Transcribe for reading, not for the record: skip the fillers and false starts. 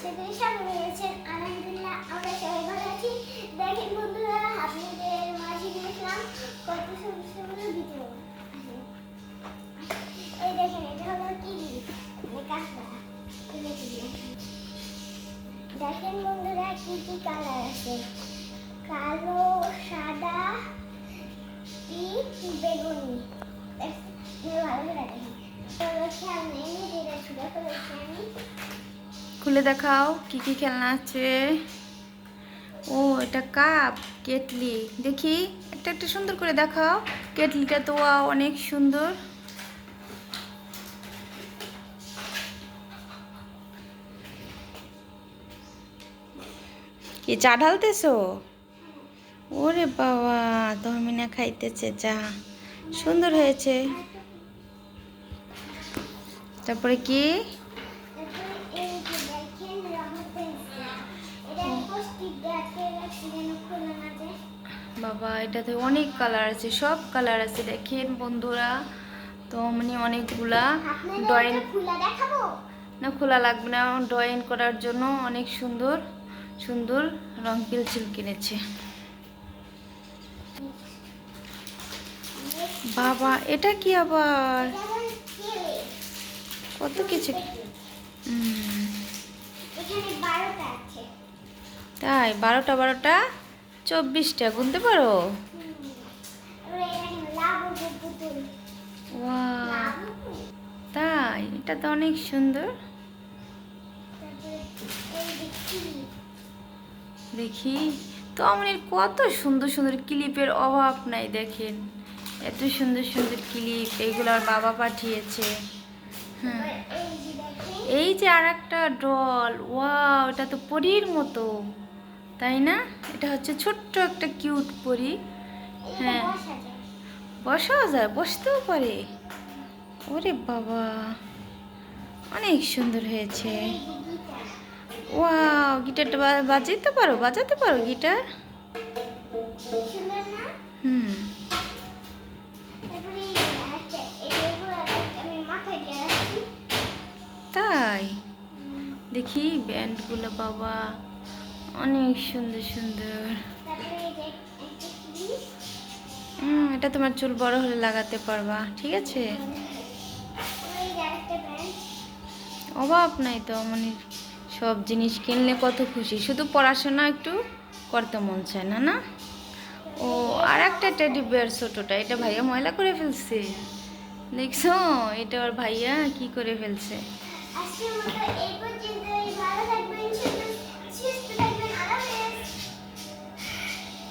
আশা করি সবাই ভালো আছেন। আলহামদুলিল্লাহ আমরা সবাই ভালো আছি। দেখেন বন্ধুরা, আপনাদের মাঝে দেখলাম কত সুন্দর সুন্দর ভিডিও। এই দেখেন, এটা হলো কিলি কাঁকড়া। দেখেন বন্ধুরা, কি কি কালার আছে, কালো, সাদা, বেগুনি। ভালো করে দেখেন। খুলে দেখাও কি কি খেলনা আছে। ও এটা কাপ, কেটলি। দেখি একটা একটা সুন্দর করে দেখাও। কেটলিটা তো অনেক সুন্দর। কি চা ঢালতেছো? ওরে বাবা, তহমিনা খাইতেছে চা। সুন্দর হয়েছে। তারপরে কি? বাবা, এটাতে অনেক কালার আছে, সব কালার আছে। দেখেন বন্ধুরা, তো মানে অনেকগুলা ড্রয়িং। না, খোলা লাগবে না। ড্রয়িং করার জন্য অনেক সুন্দর সুন্দর রং পেন্সিল কিনেছে। বাবা, এটা কি আবার? কত কিছু। তাই 12টা 12টা 24টা গুনতে পারো? ওয়াও, তাই? এটা তো অনেক সুন্দর। দেখি তো আমাদের কত সুন্দর সুন্দর ক্লিপের অভাব নাই। দেখেন এত সুন্দর সুন্দর ক্লিপ, এইগুলোর বাবা পাঠিয়েছে। হ্যাঁ, এই যে আর একটা ডল। ওয়াও, এটা তো পরীর মতো, তাই না? এটা হচ্ছে ছোট্ট একটা কিউট পরী। হ্যাঁ, বসাও যায়, বসতেও পারে। ওরে বাবা, অনেক সুন্দর হয়েছে। ওয়াও, গিটারটা বাজাতে পারো? বাজাতে পারো গিটার? হুম। তাই? দেখি ব্যান্ডগুলো। বাবা, অনেক সুন্দর সুন্দর। এটা তোমার চুল বড় হলে লাগাতে পারবা, ঠিক আছে? অভাব নাই তো মানে, সব জিনিস কিনলে কত খুশি। শুধু পড়াশোনা একটু করতে মন চায় না, না? ও, আর একটা টেডি বিয়ার ছোটটা, এটা ভাইয়া ময়লা করে ফেলছে। দেখছো, এটা ওর ভাইয়া কি করে ফেলছে।